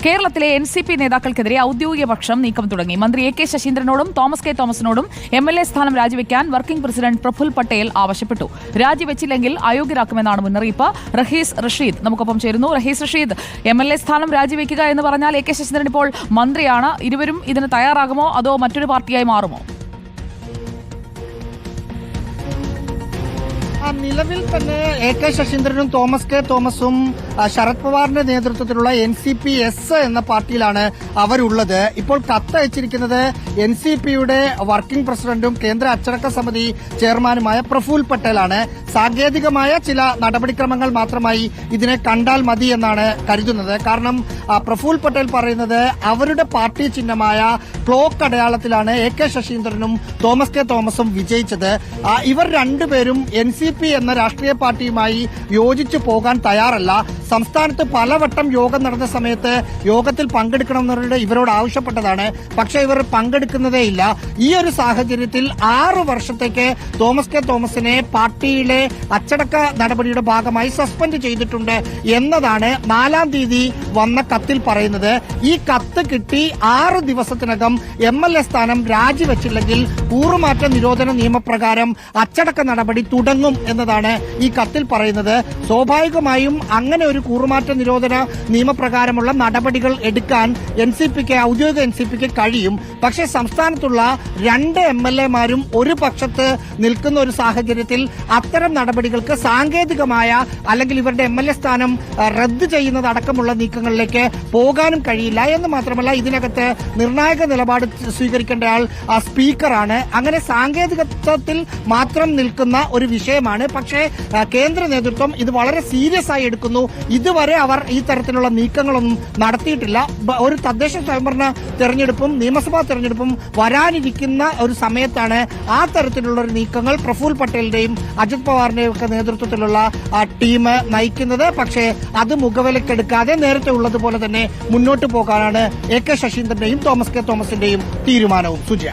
കേരളത്തിലെ NCP നേതാക്കൾക്കെതിരെ ഔദ്യോഗിക പക്ഷം നീക്കം തുടങ്ങി. മന്ത്രി AK ശശീന്ദ്രനോടും തോമസ് കെ തോമസിനോടും MLA സ്ഥാനം രാജിവെക്കാൻ വർക്കിംഗ് പ്രസിഡന്റ് പ്രഫുൽ പട്ടേൽ ആവശ്യപ്പെട്ടു. രാജിവെച്ചില്ലെങ്കിൽ അയോഗ്യരാക്കുമെന്നാണ് മുന്നറിയിപ്പ്. റഹീസ് റഷീദ് നമുക്കൊപ്പം ചേരുന്നു. റഹീസ് റഷീദ്, MLA സ്ഥാനം രാജിവെക്കുക എന്ന് പറഞ്ഞാൽ AK ശശീന്ദ്രൻ ഇപ്പോൾ മന്ത്രിയാണ്. ഇരുവരും ഇതിന് തയ്യാറാകുമോ അതോ മറ്റൊരു പാർട്ടിയായി മാറുമോ? നിലവിൽ തന്നെ AK ശശീന്ദ്രനും തോമസ് കെ തോമസും ശരത് പവാറിന്റെ നേതൃത്വത്തിലുള്ള NCP-S എന്ന പാർട്ടിയിലാണ് അവരുള്ളത്. ഇപ്പോൾ കത്തയച്ചിരിക്കുന്നത് NCP-യുടെ വർക്കിംഗ് പ്രസിഡന്റും കേന്ദ്ര അച്ചടക്ക സമിതി ചെയർമാനുമായ പ്രഫുൽ പട്ടേലാണ്. സാങ്കേതികമായ ചില നടപടിക്രമങ്ങൾ മാത്രമായി ഇതിനെ കണ്ടാൽ മതി എന്നാണ് കരുതുന്നത്. കാരണം പ്രഫുൽ പട്ടേൽ പറയുന്നത് അവരുടെ പാർട്ടി ചിഹ്നമായ ക്ലോക്ക് അടയാളത്തിലാണ് AK ശശീന്ദ്രനും തോമസ് കെ തോമസും വിജയിച്ചത്. ഇവർ രണ്ടുപേരും NCP എന്ന രാഷ്ട്രീയ പാർട്ടിയുമായി യോജിച്ചു പോകാൻ തയ്യാറല്ല. സംസ്ഥാനത്ത് പലവട്ടം യോഗം നടന്ന സമയത്ത് യോഗത്തിൽ പങ്കെടുക്കണമെന്ന് ഇവരോട് ആവശ്യപ്പെട്ടതാണ്. പക്ഷേ ഇവർ പങ്കെടുക്കുന്നതേയില്ല. ഈ ഒരു സാഹചര്യത്തിൽ 6 വർഷത്തേക്ക് തോമസ് കെ തോമസിനെ പാർട്ടിയിലെ അച്ചടക്ക നടപടിയുടെ ഭാഗമായി സസ്പെൻഡ് ചെയ്തിട്ടുണ്ട് എന്നതാണ് 4-ാം തീയതി വന്ന കത്തിൽ പറയുന്നത്. ഈ കത്ത് കിട്ടി 6 ദിവസത്തിനകം MLA സ്ഥാനം രാജിവെച്ചില്ലെങ്കിൽ കൂറുമാറ്റ നിരോധന നിയമപ്രകാരം അച്ചടക്ക നടപടി തുടങ്ങും എന്നതാണ് ഈ കത്തിൽ പറയുന്നത്. സ്വാഭാവികമായും അങ്ങനെ ഒരു കൂറുമാറ്റ നിരോധന നിയമപ്രകാരമുള്ള നടപടികൾ എടുക്കാൻ ഔദ്യോഗിക NCP-ക്ക് കഴിയും. പക്ഷേ സംസ്ഥാനത്തുള്ള 2 MLA-മാരും ഒരു പക്ഷത്ത് നിൽക്കുന്ന ഒരു സാഹചര്യത്തിൽ അത്തരം നടപടികൾക്ക് സാങ്കേതികമായ അല്ലെങ്കിൽ ഇവരുടെ MLA സ്ഥാനം റദ്ദ് ചെയ്യുന്നതടക്കമുള്ള നീക്കങ്ങളിലേക്ക് പോകാനും കഴിയില്ല. എന്ന് മാത്രമല്ല, ഇതിനകത്ത് നിർണായക നിലപാട് സ്വീകരിക്കേണ്ട ആൾ സ്പീക്കറാണ്. അങ്ങനെ സാങ്കേതികത്വത്തിൽ മാത്രം നിൽക്കുന്ന ഒരു വിഷയമാണ്. പക്ഷേ കേന്ദ്ര നേതൃത്വം ഇത് വളരെ സീരിയസ് ആയി എടുക്കുന്നു. ഇതുവരെ അവർ ഈ തരത്തിലുള്ള നീക്കങ്ങളൊന്നും നടത്തിയിട്ടില്ല. ഒരു തദ്ദേശ സ്വയംഭരണ തെരഞ്ഞെടുപ്പും നിയമസഭാ തെരഞ്ഞെടുപ്പും വരാനിരിക്കുന്ന ഒരു സമയത്താണ് ആ തരത്തിലുള്ള ഒരു നീക്കങ്ങൾ പ്രഫുൽ പട്ടേലിന്റെയും അജിത് പവാറിന്റെയും ഒക്കെ നേതൃത്വത്തിലുള്ള ടീം നയിക്കുന്നത്. പക്ഷേ അത് മുഖവിലക്കെടുക്കാതെ നേരത്തെ ഉള്ളതുപോലെ തന്നെ മുന്നോട്ട് പോകാനാണ് AK ശശീന്ദ്രന്റെയും തോമസ് കെ തോമസിന്റെയും തീരുമാനവും. സുജയ.